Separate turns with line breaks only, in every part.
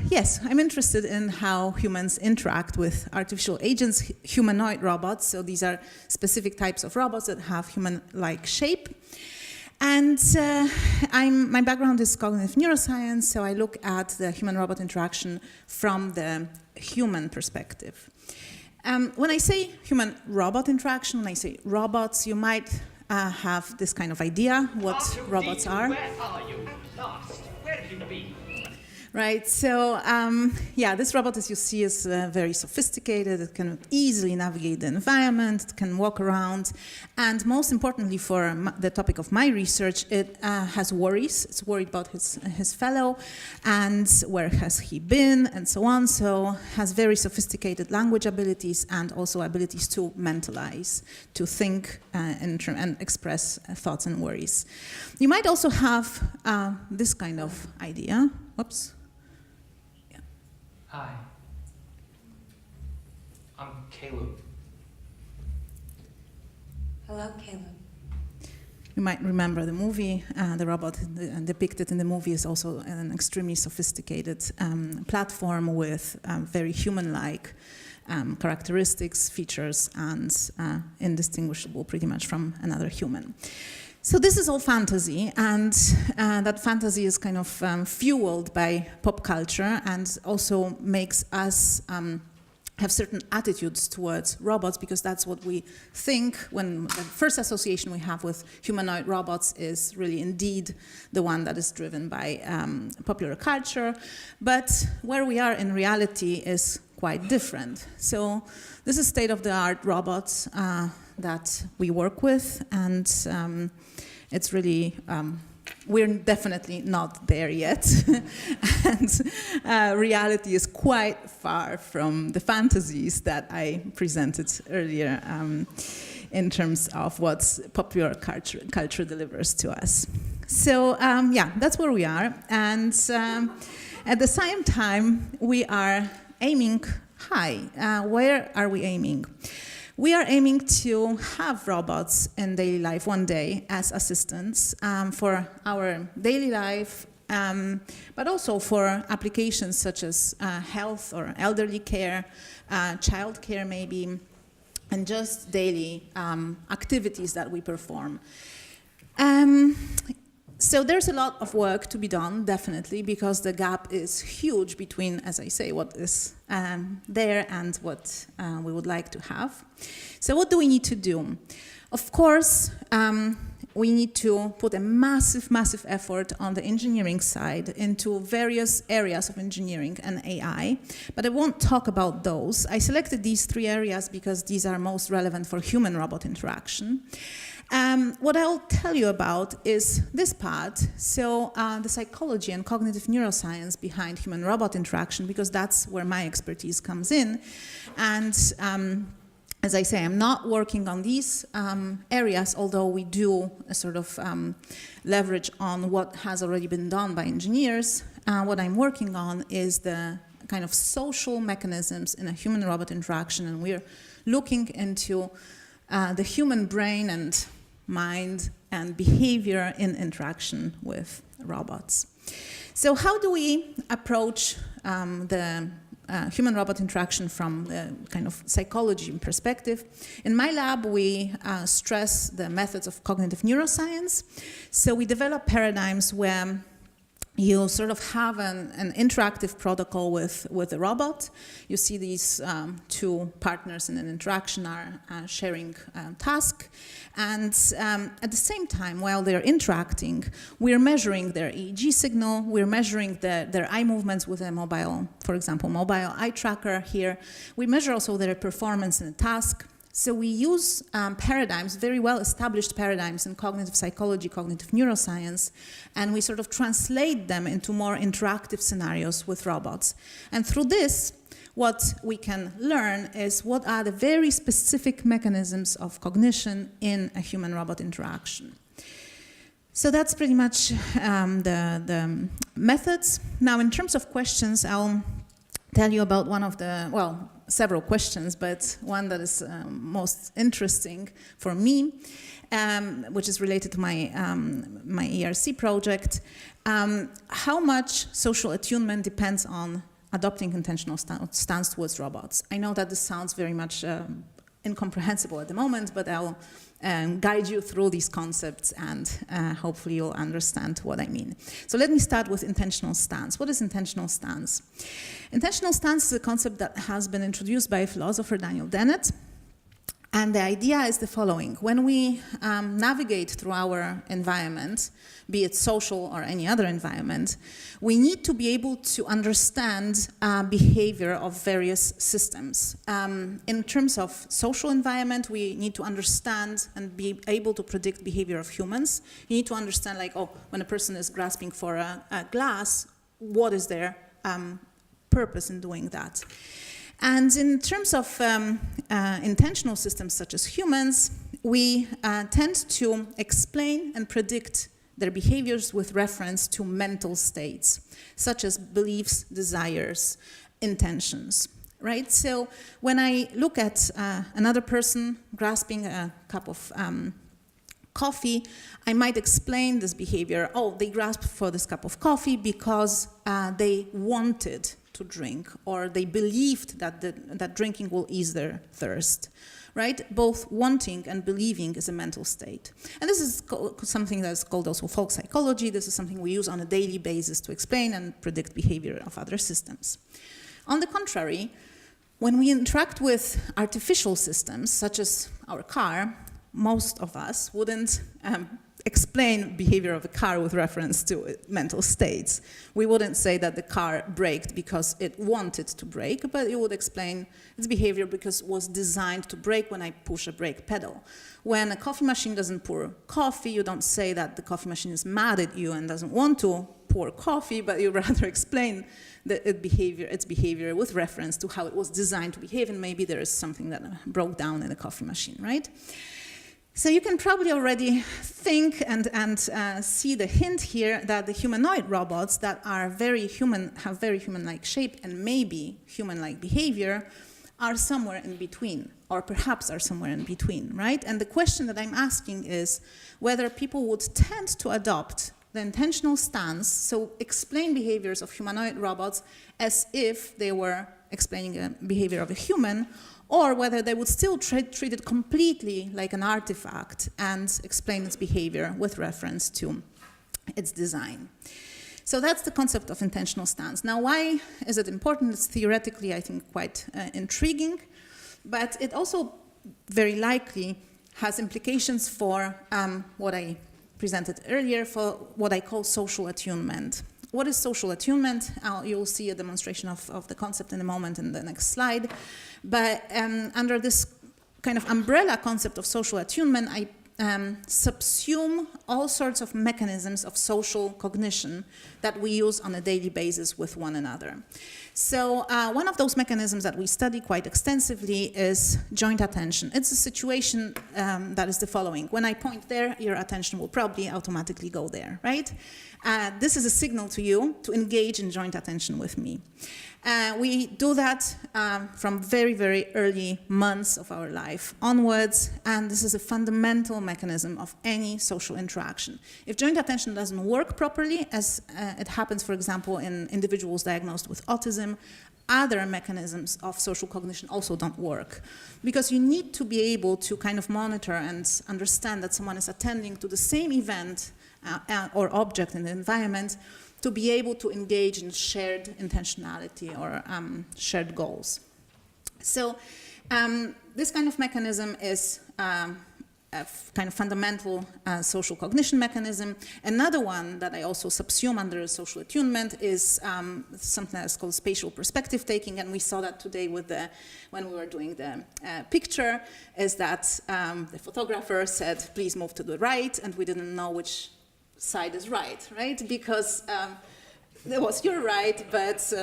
Yes, I'm interested in how humans interact with artificial agents, humanoid robots. So these are specific types of robots that have human-like shape. And my background is cognitive neuroscience, so I look at the human-robot interaction from the human perspective. When I say human-robot interaction, when I say robots, you might have this kind of idea what robots are.
Where are you? Lost. Where have you been?
Right, so this robot, as you see, is very sophisticated. It can easily navigate the environment, it can walk around, and most importantly for the topic of my research, it has worries. It's worried about his fellow, and where has he been, and so on. So has very sophisticated language abilities and also abilities to mentalize, to think and express thoughts and worries. You might also have this kind of idea. Whoops.
Hi, I'm Caleb.
Hello, Caleb.
You might remember the movie. The robot depicted in the movie is also an extremely sophisticated platform with very human-like characteristics, features, and indistinguishable pretty much from another human. So this is all fantasy, and that fantasy is kind of fueled by pop culture and also makes us have certain attitudes towards robots, because that's what we think when the first association we have with humanoid robots is really indeed the one that is driven by popular culture. But where we are in reality is quite different. So this is state-of-the-art robots that we work with, and it's really, we're definitely not there yet. And reality is quite far from the fantasies that I presented earlier in terms of what popular culture delivers to us. So that's where we are. And at the same time, we are aiming high. Where are we aiming? We are aiming to have robots in daily life one day as assistants for our daily life, but also for applications such as health or elderly care, child care maybe, and just daily activities that we perform. So there's a lot of work to be done, definitely, because the gap is huge between, as I say, what is there and what we would like to have. So what do we need to do? Of course, we need to put a massive, massive effort on the engineering side into various areas of engineering and AI, but I won't talk about those. I selected these three areas because these are most relevant for human-robot interaction. What I'll tell you about is this part, so the psychology and cognitive neuroscience behind human-robot interaction, because that's where my expertise comes in. And as I say, I'm not working on these areas, although we do a sort of leverage on what has already been done by engineers. What I'm working on is the kind of social mechanisms in a human-robot interaction, and we're looking into the human brain and mind and behavior in interaction with robots. So how do we approach the human-robot interaction from the kind of psychology perspective? In my lab, we stress the methods of cognitive neuroscience. So we develop paradigms where you sort of have an interactive protocol with a robot. You see these two partners in an interaction are sharing a task. And at the same time, while they're interacting, we're measuring their EEG signal, we're measuring their eye movements with a mobile, for example, mobile eye tracker here. We measure also their performance in a task. So we use paradigms, very well-established paradigms in cognitive psychology, cognitive neuroscience, and we sort of translate them into more interactive scenarios with robots. And through this, what we can learn is what are the very specific mechanisms of cognition in a human-robot interaction. So that's pretty much the methods. Now, in terms of questions, I'll tell you about one of the, several questions, but one that is most interesting for me. which is related to my, my ERC project, how much social attunement depends on adopting intentional stance towards robots. I know that this sounds very much incomprehensible at the moment, but I'll guide you through these concepts, and hopefully you'll understand what I mean. So let me start with intentional stance. What is intentional stance? Intentional stance is a concept that has been introduced by philosopher Daniel Dennett. And the idea is the following. When we navigate through our environment, be it social or any other environment, we need to be able to understand behavior of various systems. In terms of social environment, we need to understand and be able to predict behavior of humans. You need to understand, like, oh, when a person is grasping for a glass, what is their purpose in doing that? And in terms of intentional systems such as humans, we tend to explain and predict their behaviors with reference to mental states, such as beliefs, desires, intentions, right? So when I look at another person grasping a cup of coffee, I might explain this behavior. Oh, they grasped for this cup of coffee because they wanted to drink, or they believed that that drinking will ease their thirst, right? Both wanting and believing is a mental state. And this is something that's called also folk psychology. This is something we use on a daily basis to explain and predict behavior of other systems. On the contrary, when we interact with artificial systems, such as our car, most of us wouldn't explain behavior of a car with reference to mental states. We wouldn't say that the car braked because it wanted to brake, but it would explain its behavior because it was designed to brake when I push a brake pedal. When a coffee machine doesn't pour coffee, you don't say that the coffee machine is mad at you and doesn't want to pour coffee, but you rather explain its behavior with reference to how it was designed to behave, and maybe there is something that broke down in the coffee machine, right? So you can probably already think and see the hint here that the humanoid robots that are very human, have very human-like shape and maybe human-like behavior are somewhere in between, or perhaps are somewhere in between, right? And the question that I'm asking is whether people would tend to adopt the intentional stance, so explain behaviors of humanoid robots as if they were explaining the behavior of a human, or whether they would still treat it completely like an artifact and explain its behavior with reference to its design. So that's the concept of intentional stance. Now, why is it important? It's theoretically, I think, quite intriguing, but it also very likely has implications for what I presented earlier, for what I call social attunement. What is social attunement? You'll see a demonstration of the concept in a moment in the next slide. But under this kind of umbrella concept of social attunement, I subsume all sorts of mechanisms of social cognition that we use on a daily basis with one another. So one of those mechanisms that we study quite extensively is joint attention. It's a situation that is the following. When I point there, your attention will probably automatically go there, right? This is a signal to you to engage in joint attention with me. We do that from very, very early months of our life onwards, and this is a fundamental mechanism of any social interaction. If joint attention doesn't work properly, as it happens, for example, in individuals diagnosed with autism, other mechanisms of social cognition also don't work. Because you need to be able to kind of monitor and understand that someone is attending to the same event or object in the environment to be able to engage in shared intentionality or shared goals. So this kind of mechanism is a kind of fundamental social cognition mechanism. Another one that I also subsume under social attunement is something that's called spatial perspective taking, and we saw that today with when we were doing the picture, is that the photographer said, please move to the right, and we didn't know which side is right? Because You're right, but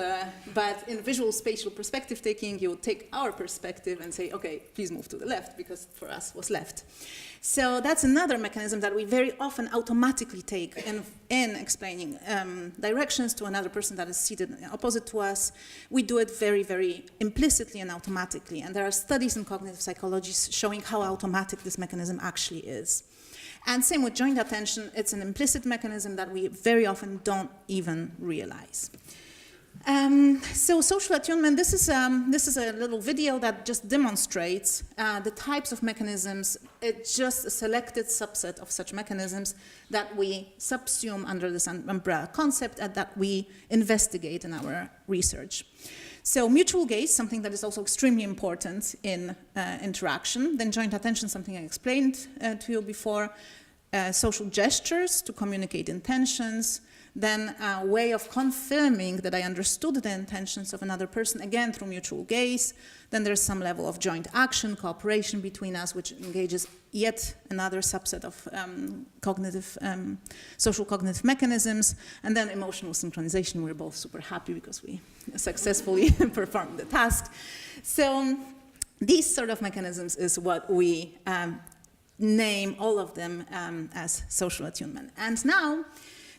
in visual spatial perspective taking, you would take our perspective and say, okay, please move to the left, because for us was left. So that's another mechanism that we very often automatically take in explaining directions to another person that is seated opposite to us. We do it very, very implicitly and automatically. And there are studies in cognitive psychology showing how automatic this mechanism actually is. And same with joint attention, it's an implicit mechanism that we very often don't even realize. So social attunement, this is a little video that just demonstrates the types of mechanisms. It's just a selected subset of such mechanisms that we subsume under this umbrella concept and that we investigate in our research. So mutual gaze, something that is also extremely important in interaction. Then joint attention, something I explained to you before. Social gestures to communicate intentions. Then a way of confirming that I understood the intentions of another person, again through mutual gaze. Then there's some level of joint action, cooperation between us, which engages yet another subset of social cognitive mechanisms. And then emotional synchronization. We're both super happy because we successfully performed the task. So these sort of mechanisms is what we name all of them as social attunement. And now,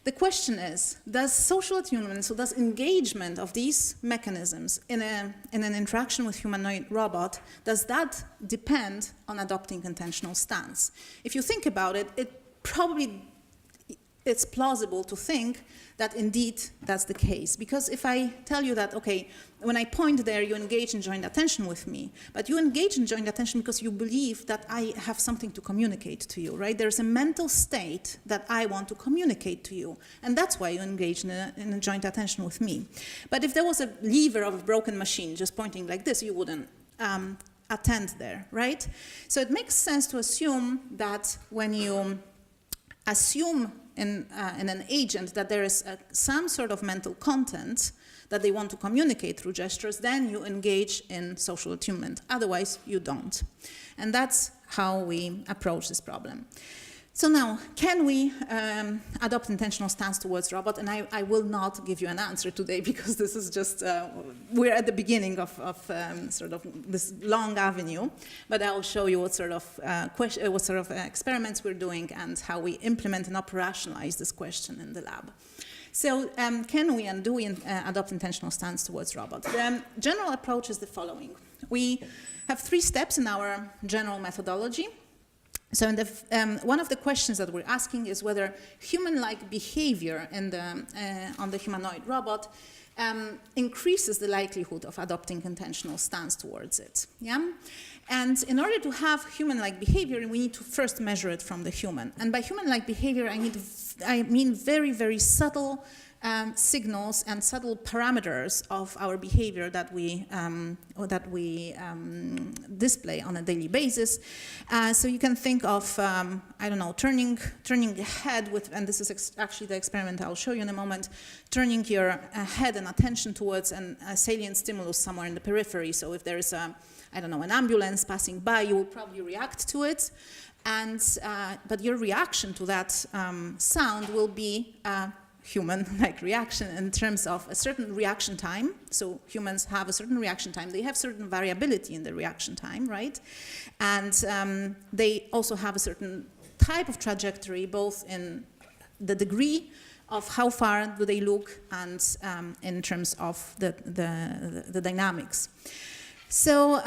the question is, does social attunement, so does engagement of these mechanisms in an interaction with humanoid robot, does that depend on adopting intentional stance? If you think about it, it's plausible to think that indeed that's the case. Because if I tell you that, okay, when I point there, you engage in joint attention with me, but you engage in joint attention because you believe that I have something to communicate to you, right? There's a mental state that I want to communicate to you, and that's why you engage in a joint attention with me. But if there was a lever of a broken machine just pointing like this, you wouldn't attend there, right? So it makes sense to assume that when you assume in an agent that there is some sort of mental content that they want to communicate through gestures, then you engage in social attunement. Otherwise, you don't. And that's how we approach this problem. So now, can we adopt intentional stance towards robot? And I will not give you an answer today because this is just, we're at the beginning of sort of this long avenue, but I'll show you what sort of experiments we're doing and how we implement and operationalize this question in the lab. So can we and do we adopt intentional stance towards robot? The general approach is the following. We have 3 steps in our general methodology. So one of the questions that we're asking is whether human-like behavior on the humanoid robot increases the likelihood of adopting intentional stance towards it. Yeah? And in order to have human-like behavior, we need to first measure it from the human. And by human-like behavior, I mean very, very subtle signals and subtle parameters of our behavior that we display on a daily basis. So you can think of, I don't know, turning a head with, and this is actually the experiment I'll show you in a moment, turning your head and attention towards a salient stimulus somewhere in the periphery. So if there is I don't know, an ambulance passing by, you will probably react to it. And, but your reaction to that sound will be human-like reaction in terms of a certain reaction time. So humans have a certain reaction time. They have certain variability in the reaction time, right? And they also have a certain type of trajectory, both in the degree of how far do they look and in terms of the dynamics. So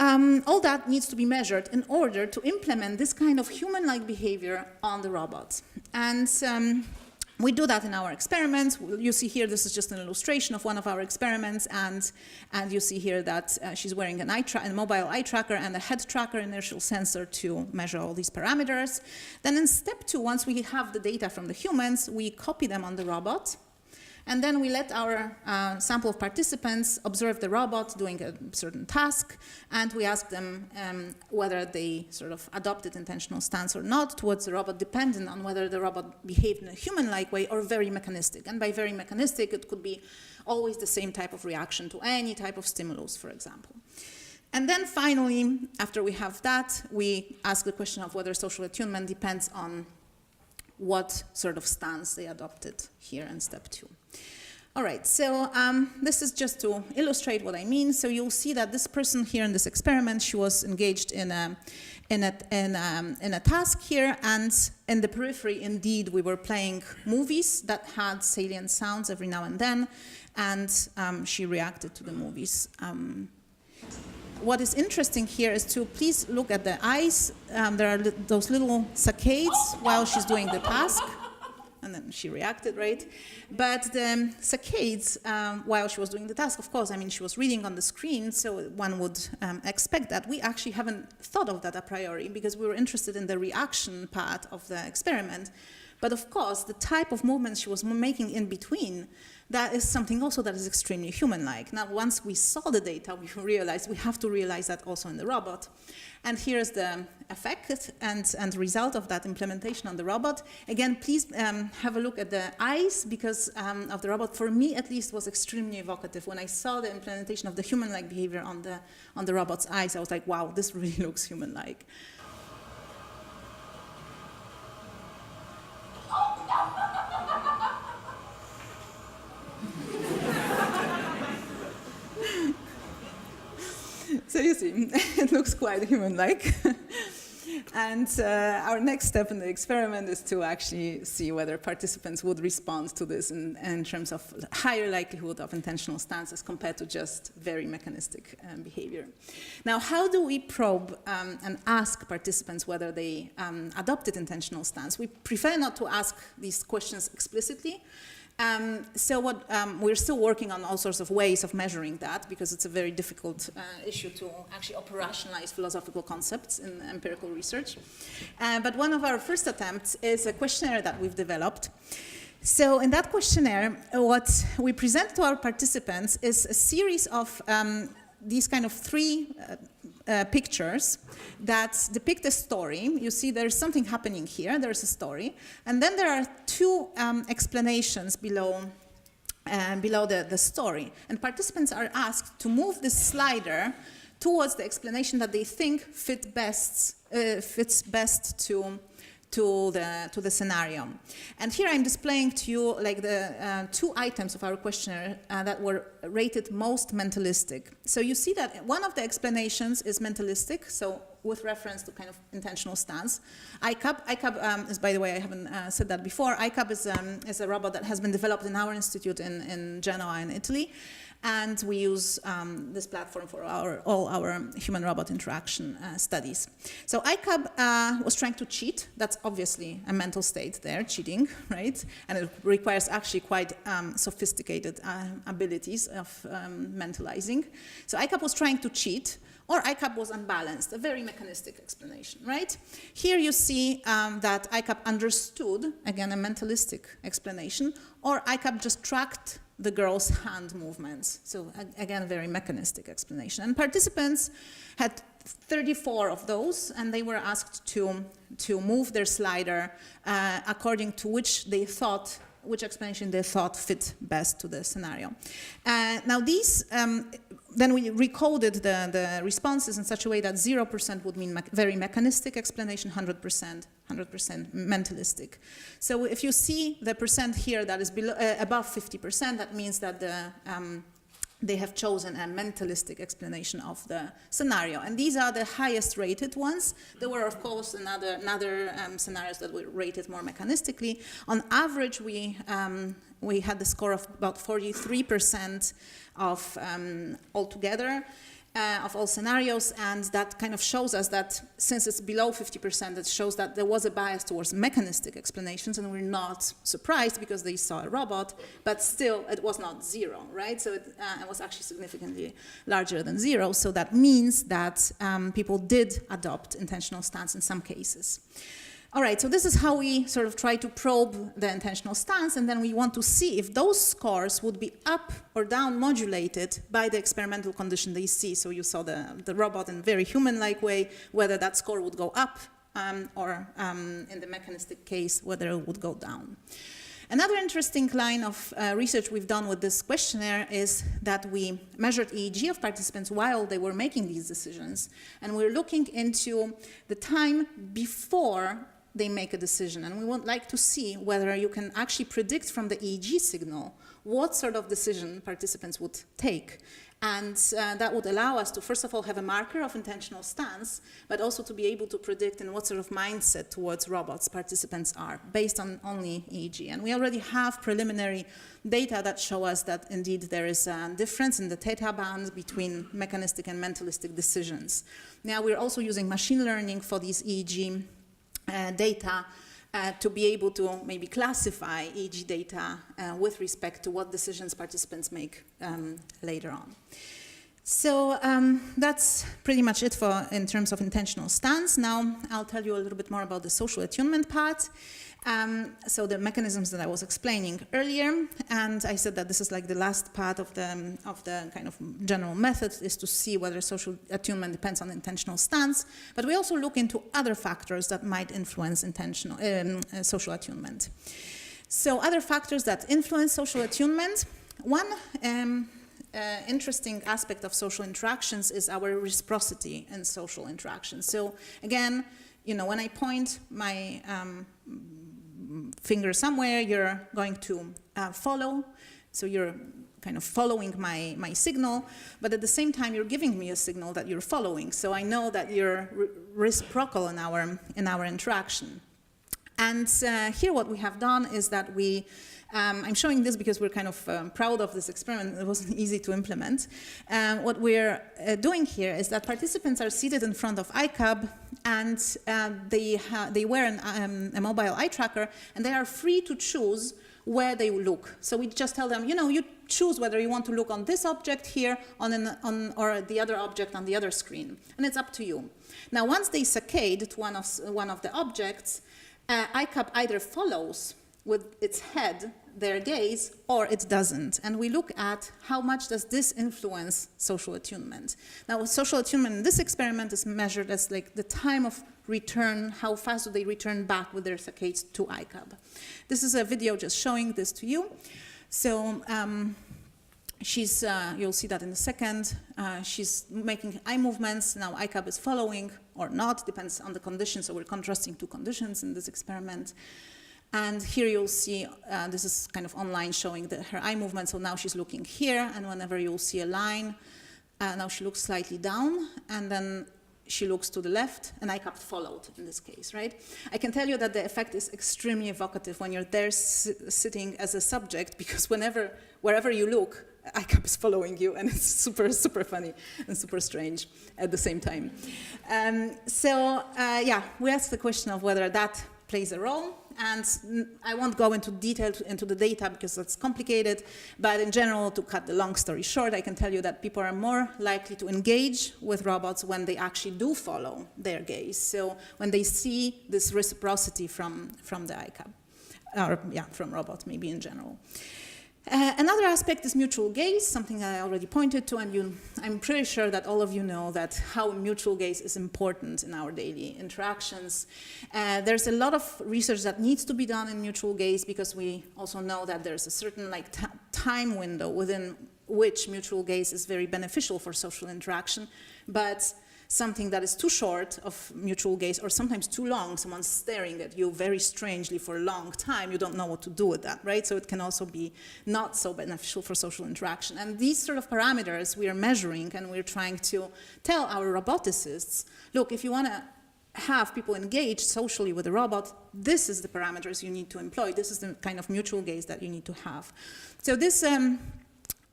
all that needs to be measured in order to implement this kind of human-like behavior on the robot. And we do that in our experiments. You see here, this is just an illustration of one of our experiments, and you see here that she's wearing a mobile eye tracker and a head tracker inertial sensor to measure all these parameters. Then in step 2, once we have the data from the humans, we copy them on the robot. And then we let our sample of participants observe the robot doing a certain task, and we ask them whether they sort of adopted intentional stance or not towards the robot, depending on whether the robot behaved in a human-like way or very mechanistic. And by very mechanistic, it could be always the same type of reaction to any type of stimulus, for example. And then finally, after we have that, we ask the question of whether social attunement depends on what sort of stance they adopted here in step 2. All right, so this is just to illustrate what I mean. So you'll see that this person here in this experiment, she was engaged in a task here, and in the periphery, indeed, we were playing movies that had salient sounds every now and then, and she reacted to the movies. What is interesting here is to please look at the eyes. There are those little saccades while she's doing the task. And then she reacted, right? But the saccades, while she was doing the task, of course, I mean, she was reading on the screen, so one would expect that. We actually haven't thought of that a priori because we were interested in the reaction part of the experiment. But of course, the type of movements she was making in between, that is something also that is extremely human-like. Now, once we saw the data, we realized we have to realize that also in the robot. And here's the effect and result of that implementation on the robot. Again, please have a look at the eyes, because of the robot, for me at least, was extremely evocative. When I saw the implementation of the human-like behavior on the robot's eyes, I was like, wow, this really looks human-like. So you see, it looks quite human-like. And our next step in the experiment is to actually see whether participants would respond to this in terms of higher likelihood of intentional stances compared to just very mechanistic behavior. Now, how do we probe and ask participants whether they adopted intentional stance? We prefer not to ask these questions explicitly. So we're still working on all sorts of ways of measuring that, because it's a very difficult issue to actually operationalize philosophical concepts in empirical research. But one of our first attempts is a questionnaire that we've developed. So in that questionnaire, what we present to our participants is a series of these kind of three pictures that depict a story. You see there's something happening here, there's a story, and then there are two explanations below the story. And participants are asked to move this slider towards the explanation that they think fits best to the scenario. And here I'm displaying to you like the two items of our questionnaire that were rated most mentalistic. So you see that one of the explanations is mentalistic, so with reference to kind of intentional stance. ICAP is, by the way, I haven't said that before, ICAP is a robot that has been developed in our institute in Genoa in Italy. And we use this platform for all our human-robot interaction studies. So ICAB was trying to cheat. That's obviously a mental state there, cheating, right? And it requires actually quite sophisticated abilities of mentalizing. So ICAB was trying to cheat, or ICAB was unbalanced, a very mechanistic explanation, right? Here you see that ICAB understood, again, a mentalistic explanation, or ICAB just tracked the girl's hand movements. So again, a very mechanistic explanation. And participants had 34 of those, and they were asked to move their slider according to which explanation they thought fit best to the scenario. Now these, then we recoded the responses in such a way that 0% would mean very mechanistic explanation, 100% mentalistic. So if you see the percent here that is below, above 50%, that means that they have chosen a mentalistic explanation of the scenario. And these are the highest rated ones. There were, of course, another scenarios that were rated more mechanistically. On average, we had the score of about 43% of altogether. Of all scenarios, and that kind of shows us that since it's below 50%, it shows that there was a bias towards mechanistic explanations, and we're not surprised because they saw a robot, but still it was not zero, right? So it was actually significantly larger than zero, so that means that people did adopt intentional stance in some cases. All right, so this is how we sort of try to probe the intentional stance, and then we want to see if those scores would be up or down modulated by the experimental condition they see. So you saw the robot in a very human-like way, whether that score would go up or in the mechanistic case, whether it would go down. Another interesting line of research we've done with this questionnaire is that we measured EEG of participants while they were making these decisions, and we're looking into the time before they make a decision. And we would like to see whether you can actually predict from the EEG signal what sort of decision participants would take. And that would allow us to, first of all, have a marker of intentional stance, but also to be able to predict in what sort of mindset towards robots participants are, based on only EEG. And we already have preliminary data that show us that indeed there is a difference in the theta band between mechanistic and mentalistic decisions. Now we're also using machine learning for these EEG data to be able to maybe classify EEG data with respect to what decisions participants make later on. So that's pretty much it in terms of intentional stance. Now I'll tell you a little bit more about the social attunement part. So the mechanisms that I was explaining earlier, and I said that this is like the last part of the kind of general method, is to see whether social attunement depends on intentional stance, but we also look into other factors that might influence intentional social attunement. So other factors that influence social attunement, one interesting aspect of social interactions is our reciprocity in social interactions. So again, you know, when I point my finger somewhere, you're going to follow. So you're kind of following my signal, but at the same time, you're giving me a signal that you're following. So I know that you're reciprocal in our interaction. And here what we have done is that I'm showing this because we're kind of proud of this experiment. It wasn't easy to implement. What we're doing here is that participants are seated in front of iCub, and they wear a mobile eye tracker, and they are free to choose where they look. So we just tell them, you know, you choose whether you want to look on this object here or the other object on the other screen, and it's up to you. Now, once they saccade to one of the objects, iCub either follows with its head their gaze, or it doesn't. And we look at how much does this influence social attunement. Now, social attunement in this experiment is measured as like the time of return, how fast do they return back with their saccades to iCub. This is a video just showing this to you. So you'll see that in a second. She's making eye movements. Now iCub is following or not, depends on the condition. So we're contrasting two conditions in this experiment. And here you'll see, this is kind of online showing her eye movement. So now she's looking here, and whenever you'll see a line, now she looks slightly down, and then she looks to the left, and iCub followed in this case, right? I can tell you that the effect is extremely evocative when you're there sitting as a subject, because wherever you look, iCub is following you, and it's super, super funny and super strange at the same time. Yeah, we asked the question of whether that plays a role. And I won't go into detail into the data because that's complicated, but in general, to cut the long story short, I can tell you that people are more likely to engage with robots when they actually do follow their gaze. So when they see this reciprocity from the iCub, or yeah, from robots maybe in general. Another aspect is mutual gaze, something I already pointed to, and I'm pretty sure that all of you know that how mutual gaze is important in our daily interactions. There's a lot of research that needs to be done in mutual gaze, because we also know that there's a certain time window within which mutual gaze is very beneficial for social interaction, but something that is too short of mutual gaze, or sometimes too long, someone's staring at you very strangely for a long time, you don't know what to do with that, right? So it can also be not so beneficial for social interaction. And these sort of parameters we are measuring, and we're trying to tell our roboticists, look, if you want to have people engage socially with a robot, this is the parameters you need to employ. This is the kind of mutual gaze that you need to have. So this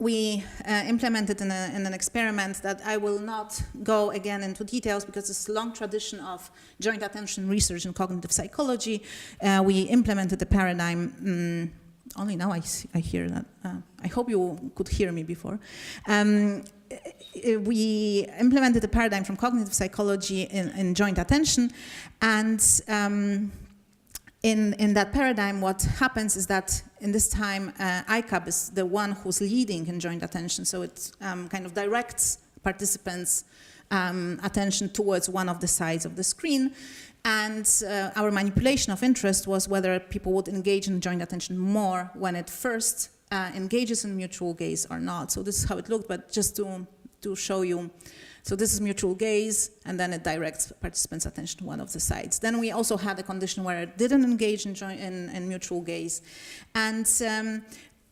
we implemented in an experiment that I will not go again into details, because it's a long tradition of joint attention research in cognitive psychology. We implemented the paradigm, only now I hear that. I hope you could hear me before. We implemented the paradigm from cognitive psychology in joint attention, and in that paradigm, what happens is that in this time, iCub is the one who's leading in joint attention, so it kind of directs participants' attention towards one of the sides of the screen. And our manipulation of interest was whether people would engage in joint attention more when it first engages in mutual gaze or not. So this is how it looked, but just to show you So this is mutual gaze, and then it directs participants' attention to one of the sides. Then we also had a condition where it didn't engage in mutual gaze. And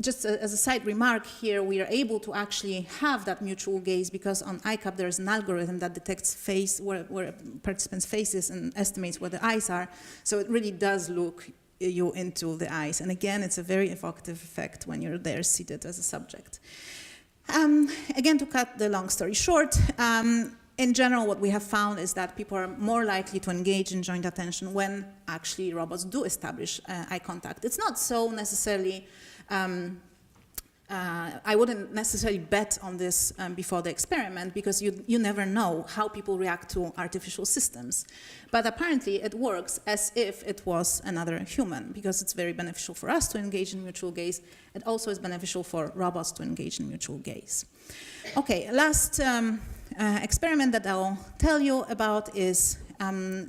just as a side remark here, we are able to actually have that mutual gaze because on ICAP there is an algorithm that detects face, where a participant's face is and estimates where the eyes are. So it really does look you into the eyes. And again, it's a very evocative effect when you're there seated as a subject. Again, to cut the long story short, in general, what we have found is that people are more likely to engage in joint attention when actually robots do establish eye contact. It's not so necessarily, I wouldn't necessarily bet on this before the experiment because you never know how people react to artificial systems. But apparently it works as if it was another human because it's very beneficial for us to engage in mutual gaze. It also is beneficial for robots to engage in mutual gaze. Okay, last experiment that I'll tell you about is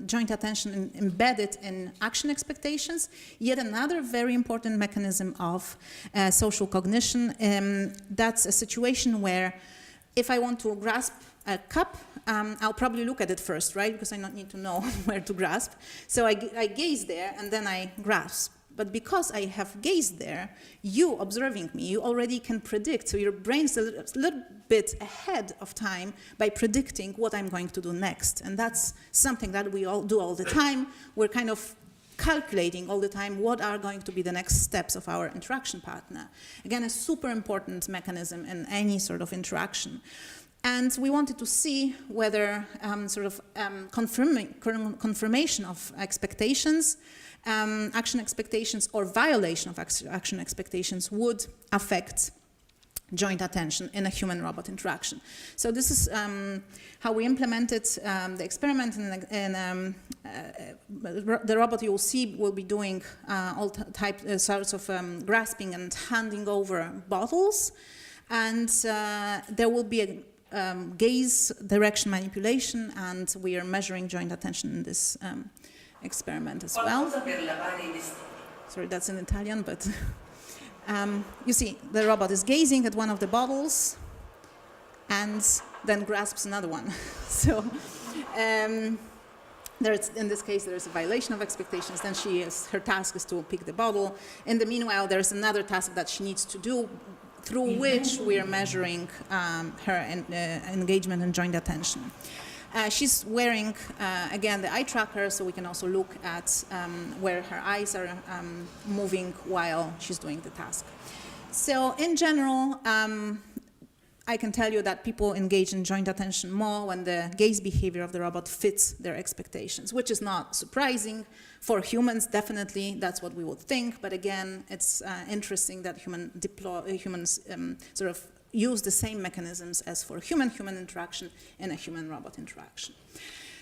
joint attention embedded in action expectations, yet another very important mechanism of social cognition. That's a situation where if I want to grasp a cup, I'll probably look at it first, right? Because I don't need to know where to grasp. So I gaze there and then I grasp. But because I have gazed there, you observing me, you already can predict. So your brain's a little bit ahead of time by predicting what I'm going to do next. And that's something that we all do all the time. We're kind of calculating all the time what are going to be the next steps of our interaction partner. Again, a super important mechanism in any sort of interaction. And we wanted to see whether confirmation of expectations, action expectations or violation of action expectations would affect joint attention in a human-robot interaction. So this is how we implemented the experiment. The robot you will see will be doing all sorts of grasping and handing over bottles. And there will be a gaze direction manipulation, and we are measuring joint attention in this experiment as well. Sorry, that's in Italian, but you see the robot is gazing at one of the bottles and then grasps another one. So in this case, there's a violation of expectations. Then her task is to pick the bottle. In the meanwhile, there's another task that she needs to do, through which we are measuring her engagement and joint attention. She's wearing, again, the eye tracker, so we can also look at where her eyes are moving while she's doing the task. So in general, I can tell you that people engage in joint attention more when the gaze behavior of the robot fits their expectations, which is not surprising. For humans, definitely, that's what we would think. But again, it's interesting that humans sort of use the same mechanisms as for human-human interaction in a human-robot interaction.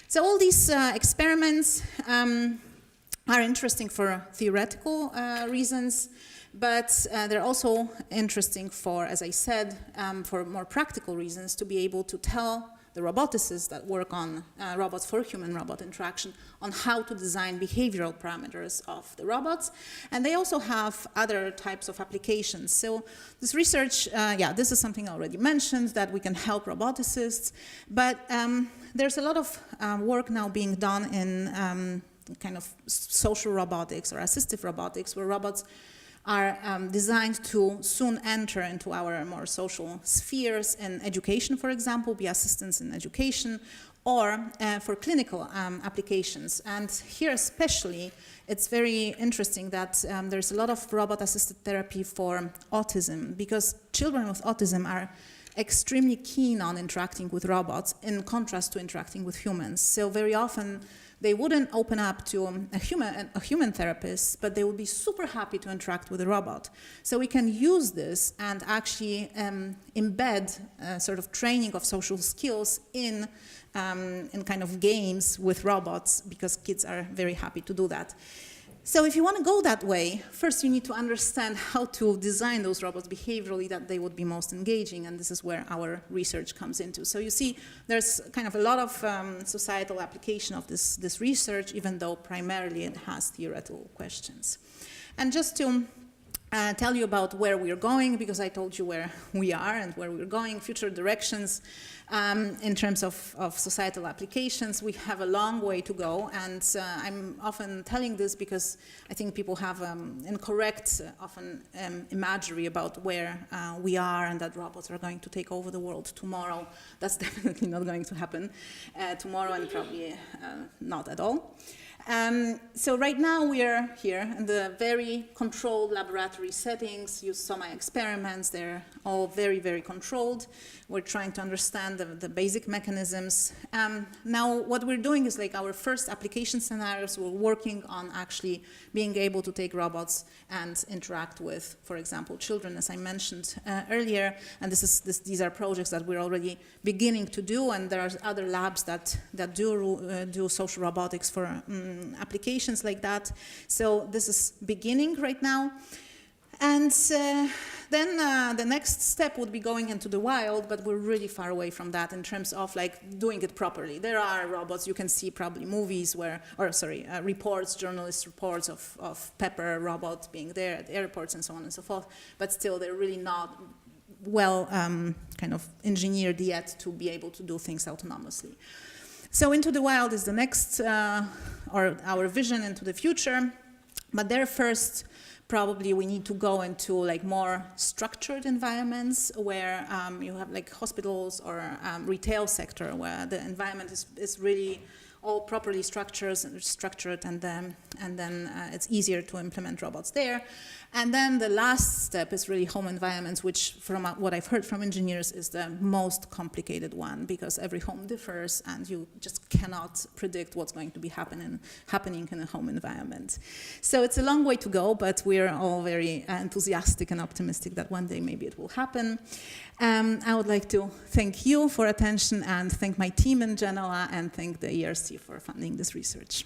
So all these experiments are interesting for theoretical reasons, but they're also interesting for, as I said, for more practical reasons, to be able to tell the roboticists that work on robots for human-robot interaction on how to design behavioral parameters of the robots. And they also have other types of applications. So this research, this is something I already mentioned, that we can help roboticists. But there's a lot of work now being done in kind of social robotics or assistive robotics, where robots are designed to soon enter into our more social spheres in education, for example, be assistants in education, or for clinical applications. And here especially, it's very interesting that there's a lot of robot-assisted therapy for autism, because children with autism are extremely keen on interacting with robots in contrast to interacting with humans. So very often, they wouldn't open up to a human therapist, but they would be super happy to interact with a robot. So we can use this and actually embed sort of training of social skills in kind of games with robots, because kids are very happy to do that. So if you want to go that way, first you need to understand how to design those robots behaviorally that they would be most engaging, and this is where our research comes into. So you see there's kind of a lot of societal application of this research, even though primarily it has theoretical questions. And just to tell you about where we're going, because I told you where we are and where we're going, future directions. In terms of societal applications, we have a long way to go, and I'm often telling this because I think people have incorrect, often imagery about where we are and that robots are going to take over the world tomorrow. That's definitely not going to happen tomorrow, and probably not at all. So right now we are here in the very controlled laboratory settings. You saw my experiments. They're all very, very controlled. We're trying to understand the basic mechanisms. Now what we're doing is like our first application scenarios. We're working on actually being able to take robots and interact with, for example, children, as I mentioned earlier. And these are projects that we're already beginning to do, and there are other labs that do social robotics for applications like that. So this is beginning right now. And then the next step would be going into the wild, but we're really far away from that in terms of like doing it properly. There are robots, you can see probably movies reports, journalist reports of Pepper robots being there at airports and so on and so forth, but still they're really not well kind of engineered yet to be able to do things autonomously. So into the wild is the next, or our vision into the future, but there first, probably we need to go into like more structured environments where you have like hospitals or retail sector where the environment is really all properly structured, and then it's easier to implement robots there. And then the last step is really home environments, which from what I've heard from engineers is the most complicated one, because every home differs and you just cannot predict what's going to be happening in a home environment. So it's a long way to go, but we're all very enthusiastic and optimistic that one day maybe it will happen. I would like to thank you for attention and thank my team in Genoa and thank the ERC for funding this research.